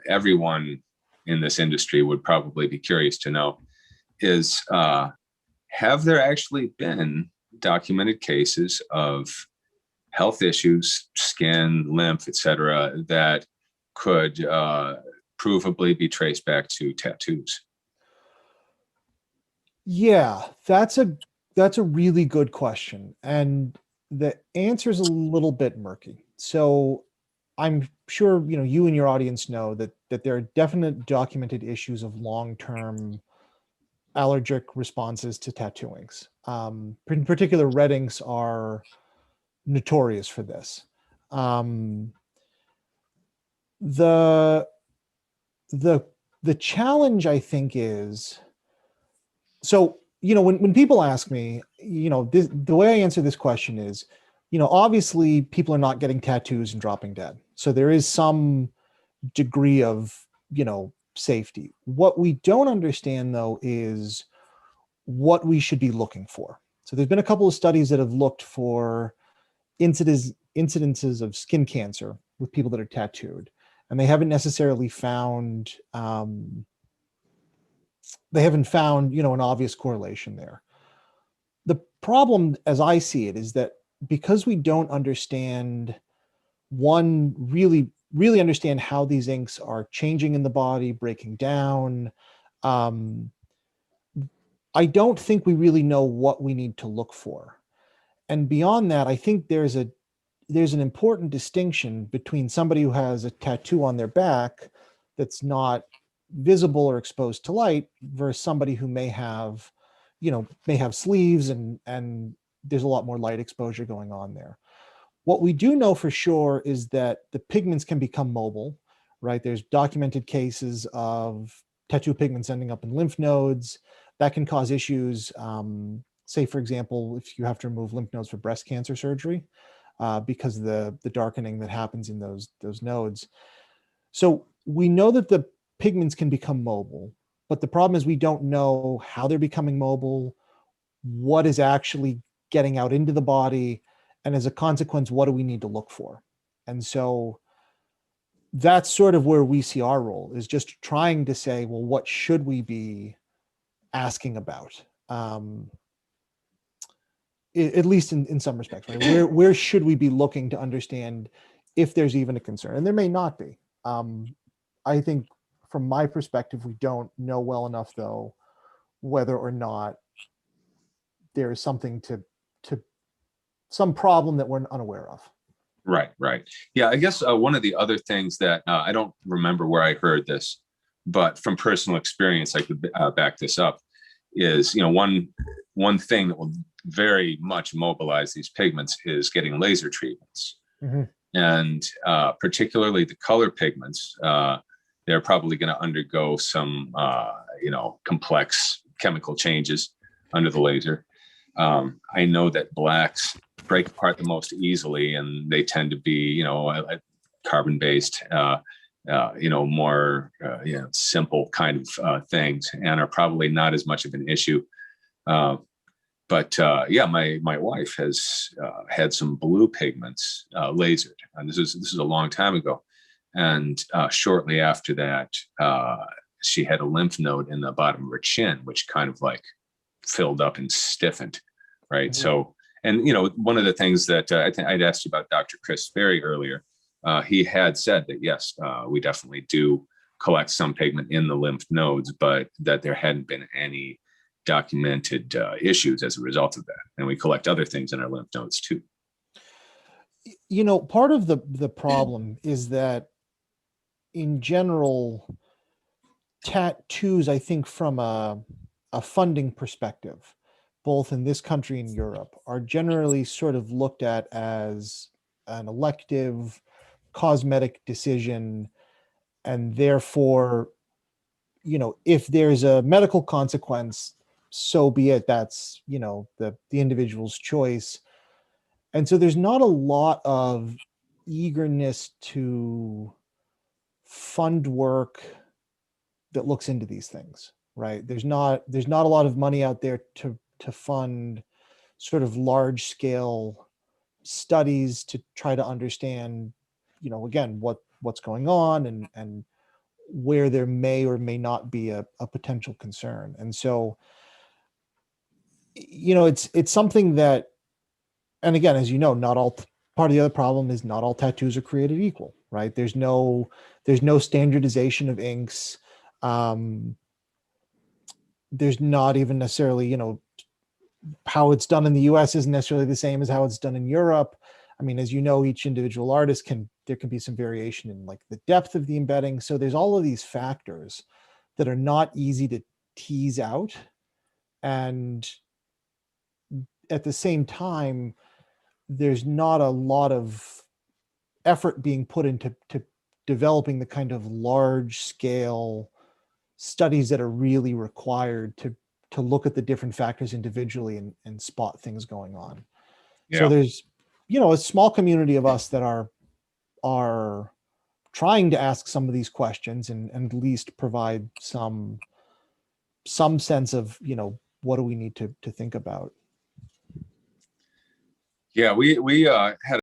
everyone in this industry would probably be curious to know is, have there actually been documented cases of health issues, skin, lymph, etc., that could provably be traced back to tattoos? Yeah, that's a really good question. And the answer is a little bit murky. So I'm sure you and your audience know that there are definite documented issues of long-term allergic responses to tattooings. In particular, red inks are notorious for this. Um, the the the challenge, I think, is, so when people ask me, the way I answer this question is, obviously people are not getting tattoos and dropping dead, so there is some degree of safety. What we don't understand, though, is what we should be looking for. So there's been a couple of studies that have looked for incidences of skin cancer with people that are tattooed, and they haven't necessarily found an obvious correlation there. The problem, as I see it, is that because we don't understand, one, really understand how these inks are changing in the body, breaking down, I don't think we really know what we need to look for. And beyond that, I think there's an important distinction between somebody who has a tattoo on their back that's not visible or exposed to light versus somebody who may have sleeves and there's a lot more light exposure going on there. What we do know for sure is that the pigments can become mobile, right? There's documented cases of tattoo pigments ending up in lymph nodes that can cause issues. Say, for example, if you have to remove lymph nodes for breast cancer surgery, because of the darkening that happens in those nodes. So we know that the pigments can become mobile, but the problem is we don't know how they're becoming mobile, what is actually getting out into the body, and as a consequence, what do we need to look for? And so that's sort of where we see our role, is just trying to say, well, what should we be asking about? At least in some respects, right? Where should we be looking to understand if there's even a concern? And there may not be. I think from my perspective, we don't know well enough, though, whether or not there is something to some problem that we're unaware of. Right. Yeah, I guess one of the other things that I don't remember where I heard this, but from personal experience, I could back this up, is, one thing that will very much mobilize these pigments is getting laser treatments. Mm-hmm. And particularly the color pigments, they're probably going to undergo some, complex chemical changes under the laser. I know that blacks break apart the most easily, and they tend to be, carbon-based, more simple kind of things, and are probably not as much of an issue. But my wife has had some blue pigments lasered, and this is a long time ago. And shortly after that, she had a lymph node in the bottom of her chin, which kind of like filled up and stiffened, right? Mm-hmm. So, and one of the things that I think I'd asked you about Dr. Chris Sperry earlier, he had said that yes, we definitely do collect some pigment in the lymph nodes, but that there hadn't been any documented issues as a result of that. And we collect other things in our lymph nodes too. Part of the problem is that in general, tattoos, I think from a funding perspective, both in this country and Europe, are generally sort of looked at as an elective cosmetic decision. And therefore, if there's a medical consequence, so be it. That's, the individual's choice. And so there's not a lot of eagerness to fund work that looks into these things, right? There's not a lot of money out there to fund sort of large scale studies to try to understand, again, what's going on and where there may or may not be a potential concern. And so, you know, it's something that, and again, as you know, not all, part of the other problem is not all tattoos are created equal, right? There's no standardization of inks. There's not even necessarily, you know, how it's done in the US isn't necessarily the same as how it's done in Europe. I mean, as you know, each individual artist there can be some variation in like the depth of the embedding. So there's all of these factors that are not easy to tease out. And at the same time, there's not a lot of effort being put into developing the kind of large scale studies that are really required to look at the different factors individually and spot things going on. Yeah. So there's, you know, a small community of us that are trying to ask some of these questions and at least provide some sense of, you know, what do we need to think about. Yeah, we had